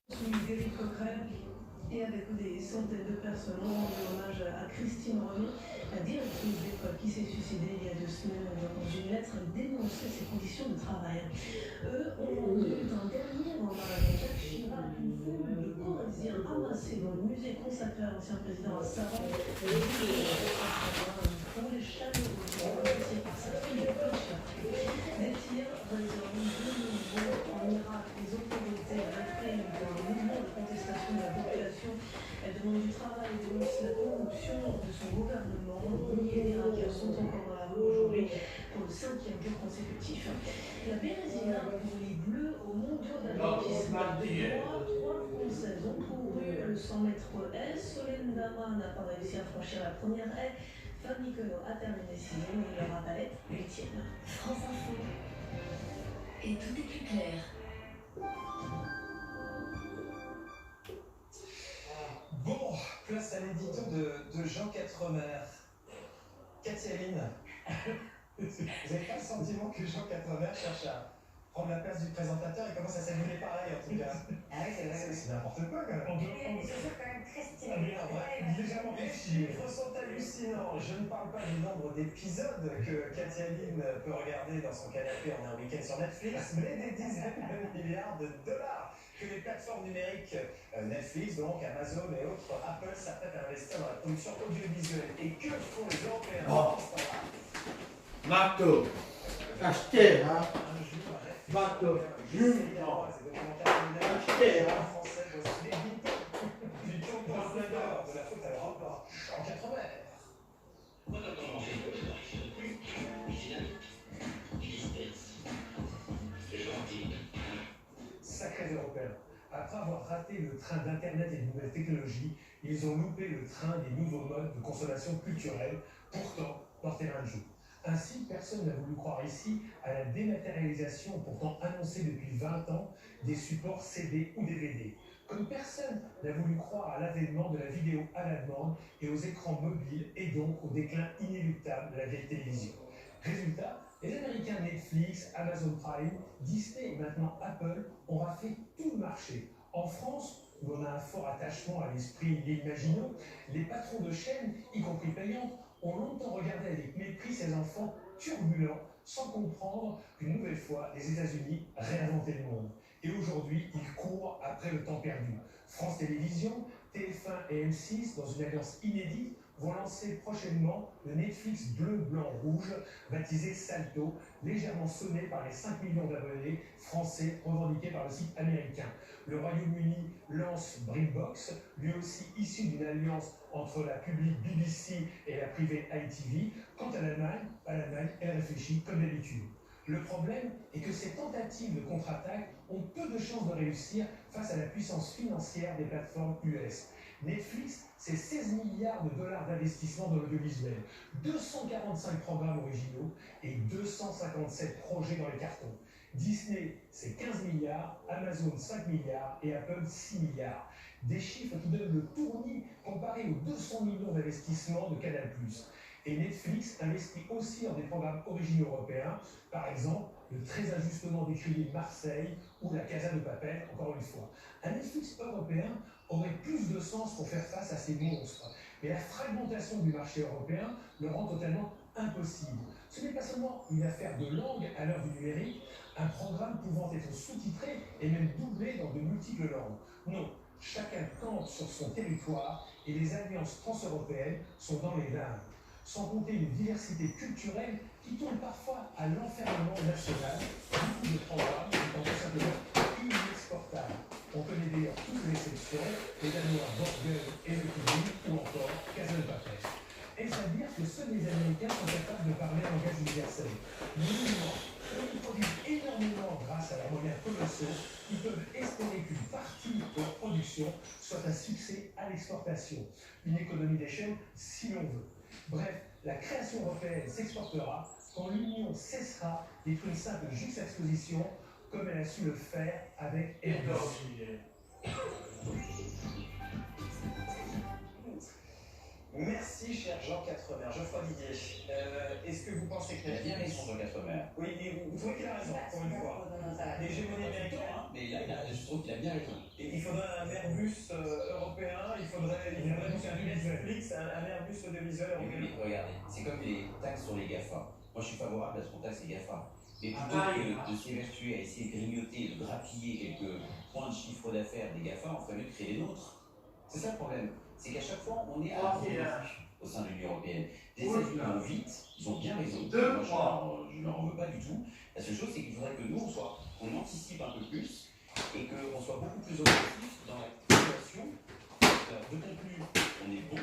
D'Éric Coquerel et avec des centaines de personnes ont rendu hommage à Christine Renon, la directrice d'école qui s'est suicidée il y a 2 semaines. Dans une lettre, elle dénonçait ses conditions de travail. Eux ont rendu un dernier hommage à Jacques Chirac, une foule de Corréziens amassés dans le musée consacré à l'ancien président à Savoie. Pour les chaleureux, appréciés par sa fille Paul Chirac. Les tirs résonnent de nouveau en Irak. Les autorités répriment un mouvement de contestation de la population. Elle demande du travail et dénonce la corruption de son gouvernement. Milliers d'Irakiens sont encore dans la rue aujourd'hui pour le 5e jour consécutif. La Bérésina pour les Bleus aux mondiaux d'athlétisme de 3 Françaises ont couru le 100 mètres S. Solène Dama n'a pas réussi à franchir la première haie. Fanny Queneau a terminé 6e et Laura Palette 8e. France Info. Et tout est plus clair. Bon, place à l'édito de Jean Quatremer. Katia-Line, vous n'avez pas le sentiment que Jean Quatremer cherche à prendre la place du présentateur et commence à s'amuser pareil en tout cas? Ah oui, c'est vrai. C'est n'importe quoi quand même. Les chaussures quand même très stylées. Légèrement les chiffres sont hallucinants. Je ne parle pas du nombre d'épisodes que Katia-Line peut regarder dans son canapé en un week-end sur Netflix, mais des dizaines de milliards de dollars que les plateformes numériques Netflix, donc Amazon et autres, Apple s'apprêtent à investir dans la production audiovisuelle. Et que font les Européens Oh. Marteau, achetez, hein. Un jour, Marteau, jument. Acheter, hein. Français, voici les guitons du tour de la faute à l'Europe en 80. Sacrés Européens. Après avoir raté le train d'Internet et de nouvelles technologies, ils ont loupé le train des nouveaux modes de consommation culturelle, pourtant portés un jour. Ainsi, personne n'a voulu croire ici à la dématérialisation pourtant annoncée depuis 20 ans des supports CD ou DVD. Comme personne n'a voulu croire à l'avènement de la vidéo à la demande et aux écrans mobiles et donc au déclin inéluctable de la vieille télévision. Résultat, les Américains Netflix, Amazon Prime, Disney et maintenant Apple ont raflé tout le marché. En France, où on a un fort attachement à l'esprit des Maginot, les patrons de chaînes, y compris payantes, ont longtemps regardé avec mépris ces enfants turbulents, sans comprendre qu'une nouvelle fois, les États-Unis réinventaient le monde. Et aujourd'hui, ils courent après le temps perdu. France Télévisions, TF1 et M6, dans une alliance inédite, vont lancer prochainement le Netflix bleu, blanc, rouge, baptisé Salto, légèrement sonné par les 5 millions d'abonnés français revendiqués par le site américain. Le Royaume-Uni lance Brickbox, lui aussi issu d'une alliance entre la publique BBC et la privée ITV. Quant à l'Allemagne, elle réfléchit comme d'habitude. Le problème est que ces tentatives de contre-attaque ont peu de chances de réussir face à la puissance financière des plateformes US. Netflix, c'est 16 milliards de dollars d'investissement dans l'audiovisuel, 245 programmes originaux et 257 projets dans les cartons. Disney, c'est 15 milliards, Amazon 5 milliards et Apple 6 milliards. Des chiffres qui donnent le tournis comparé aux 200 millions d'investissements de Canal+. Et Netflix investit aussi dans des programmes originaux européens, par exemple le très injustement décrié Marseille ou la Casa de Papel, encore une fois. Un Netflix européen aurait plus de sens pour faire face à ces monstres. Mais la fragmentation du marché européen le rend totalement impossible. Ce n'est pas seulement une affaire de langue à l'heure du numérique, un programme pouvant être sous-titré et même doublé dans de multiples langues. Non, chacun campe sur son territoire et les alliances transeuropéennes sont dans les limbes. Sans compter une diversité culturelle qui tourne parfois à l'enfermement national, beaucoup de programmes étant tout simplement inexportables. On connaît d'ailleurs toutes les exceptions, les Danois Borgen et le Cuisine ou encore Casa de Papel. Est-ce à dire que seuls les Américains sont capables de parler en langage universel? Non, ils produisent énormément grâce à leurs moyens colossaux. Ils peuvent espérer qu'une partie de leur production soit un succès à l'exportation. Une économie d'échelle si l'on veut. Bref, la création européenne s'exportera quand l'Union cessera d'être une simple juxtaposition comme elle a su le faire avec Airbus. Merci cher Jean 4. Quatremer, Geoffroy Didier. Est-ce que vous pensez Il a que... bien raison, Jean Quatremer. Oui, mais vous trouvez qu'il a raison, pour une fois. L'hégémonie américaine, Mais là, je trouve qu'il a bien raison. et il faudrait un Airbus européen, il faudrait un Netflix, un Airbus audiovisuel Oui, européen. mais regardez, c'est comme les taxes sur les GAFA. Moi, je suis favorable à ce qu'on taxe les GAFA. Mais plutôt que de s'évertuer à essayer de grignoter, de grappiller quelques points de chiffre d'affaires des GAFA, on ferait mieux de créer les nôtres. C'est ça le problème. C'est qu'à chaque fois, on est à au sein de l'Union européenne. Les États-Unis vont vite, ils ont bien raison. Moi, je ne leur en veux pas du tout. La seule chose, c'est qu'il faudrait que nous, on anticipe un peu plus et qu'on soit beaucoup plus offensif dans la création. D'autant plus on est bon,